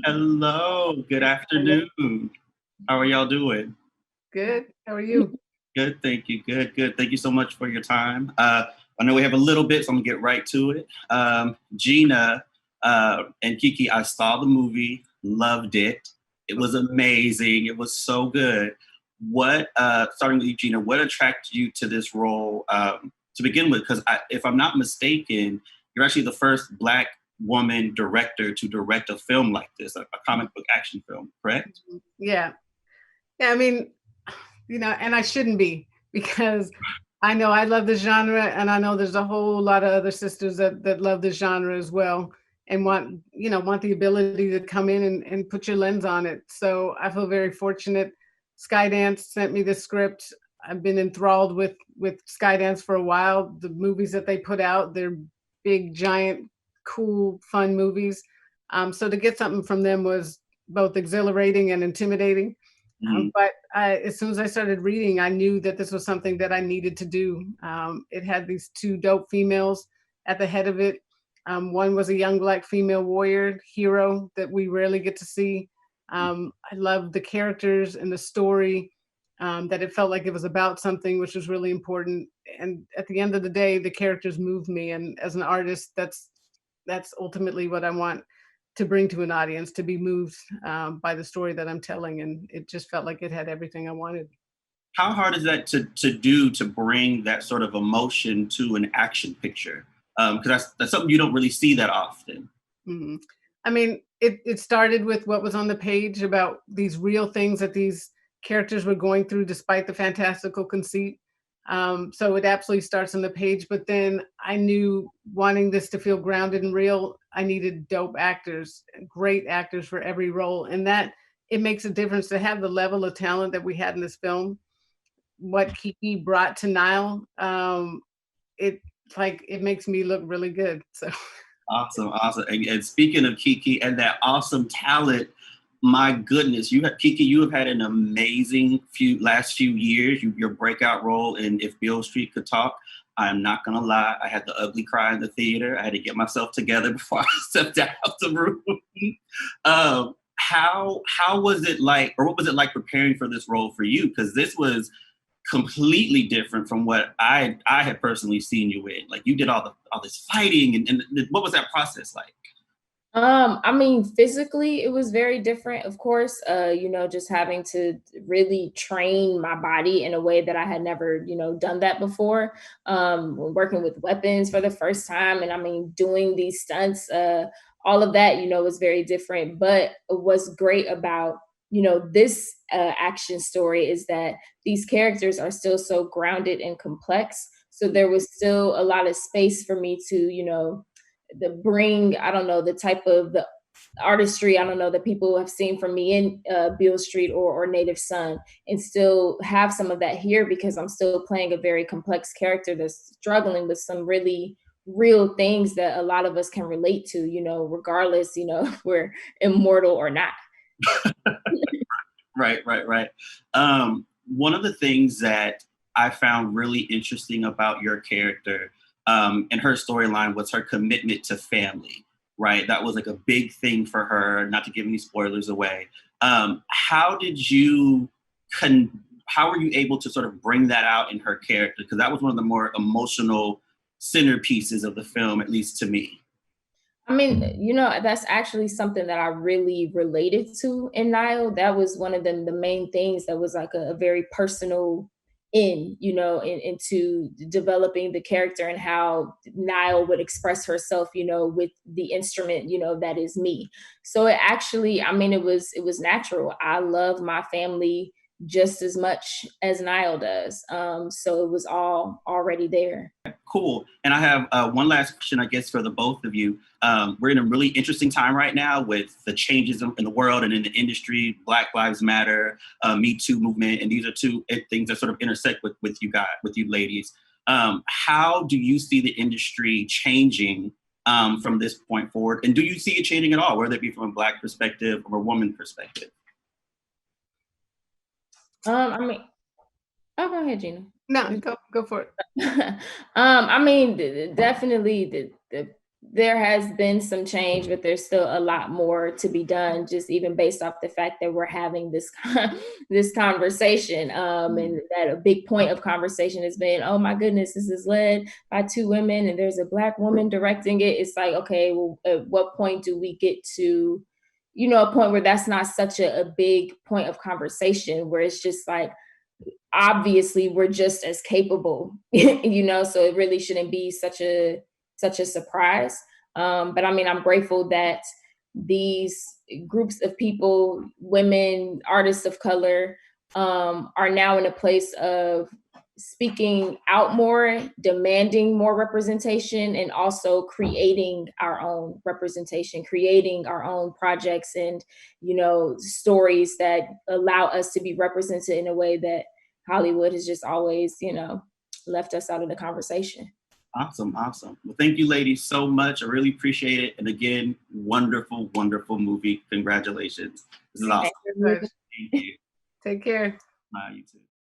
Hello, good afternoon. How are y'all doing? Good. How are you? Good, thank you. Good, good. Thank you so much for your time. I know we have a little bit, so I'm gonna get right to it. Gina and KiKi, I saw the movie, loved it. It was amazing. It was so good. Starting with you, Gina, what attracted you to this role to begin with? Because if I'm not mistaken, you're actually the first Black woman director to direct a film like this, a comic book action film, correct? Yeah. Yeah, I mean, and I shouldn't be because I know I love the genre and I know there's a whole lot of other sisters that love the genre as well and want the ability to come in and put your lens on it. So I feel very fortunate. Skydance sent me the script. I've been enthralled with Skydance for a while. The movies that they put out, they're big, giant, cool, fun movies. So to get something from them was both exhilarating and intimidating. But as soon as I started reading, I knew that this was something that I needed to do. It had these two dope females at the head of it. One was a young Black female warrior hero that we rarely get to see. I loved the characters and the story, that it felt like it was about something, which was really important. And at the end of the day, the characters moved me. And as an artist, that's ultimately what I want to bring to an audience, to be moved by the story that I'm telling. And it just felt like it had everything I wanted. How hard is that to do to bring that sort of emotion to an action picture? Because that's something you don't really see that often. Mhm. I mean, it started with what was on the page about these real things that these characters were going through despite the fantastical conceit. So it absolutely starts on the page, but then I knew wanting this to feel grounded and real, I needed dope actors, great actors for every role. And that it makes a difference to have the level of talent that we had in this film. What KiKi brought to Nile, it it makes me look really good. So Awesome, awesome. And speaking of KiKi and that awesome talent, my goodness, KiKi. You have had an amazing last few years. Your breakout role in If Beale Street Could Talk. I'm not gonna lie, I had the ugly cry in the theater. I had to get myself together before I stepped out the room. How was it like, or what was it like preparing for this role for you? Because this was completely different from what I had personally seen you in. Like you did all this fighting, and what was that process like? I mean, physically, it was very different, of course. Just having to really train my body in a way that I had never, done that before. Working with weapons for the first time, and I mean, doing these stunts, all of that, was very different. But what's great about, this action story is that these characters are still so grounded and complex. So there was still a lot of space for me to, bring, I don't know, the type of the artistry, I don't know, that people have seen from me in Beale Street or Native Son, and still have some of that here because I'm still playing a very complex character that's struggling with some really real things that a lot of us can relate to, regardless, if we're immortal or not. Right, right, right. One of the things that I found really interesting about your character and her storyline was her commitment to family. Right, that was like a big thing for her. Not to give any spoilers away. How did you how were you able to sort of bring that out in her character? Because that was one of the more emotional centerpieces of the film, at least to me. I mean, that's actually something that I really related to in Nile. That was one of the main things that was like a very personal into developing the character and how Nile would express herself, with the instrument, that is me. So it actually, I mean, it was natural. I love my family just as much as Nile does. So it was all already there. Cool. And I have one last question, I guess, for the both of you. We're in a really interesting time right now with the changes in the world and in the industry, Black Lives Matter, Me Too movement, and these are two things that sort of intersect with you guys, with you ladies. How do you see the industry changing from this point forward? And do you see it changing at all, whether it be from a Black perspective or a woman perspective? I mean, oh, go ahead, Gina. No, go for it. I mean, definitely the there has been some change, but there's still a lot more to be done, just even based off the fact that we're having this this conversation. And that a big point of conversation has been, oh my goodness, this is led by 2 women and there's a Black woman directing it. It's like, okay, well, at what point do we get to, you know, a point where that's not such a big point of conversation, where it's just like, obviously we're just as capable, you know, so it really shouldn't be such a surprise. But I mean, I'm grateful that these groups of people, women, artists of color, are now in a place of speaking out more, demanding more representation, and also creating our own representation, creating our own projects and, you know, stories that allow us to be represented in a way that Hollywood has just always, you know, left us out of the conversation. Awesome, awesome. Well, thank you, ladies, so much. I really appreciate it. And again, wonderful, wonderful movie. Congratulations. This is awesome. Thank you. Thank you. Take care. Bye, you too.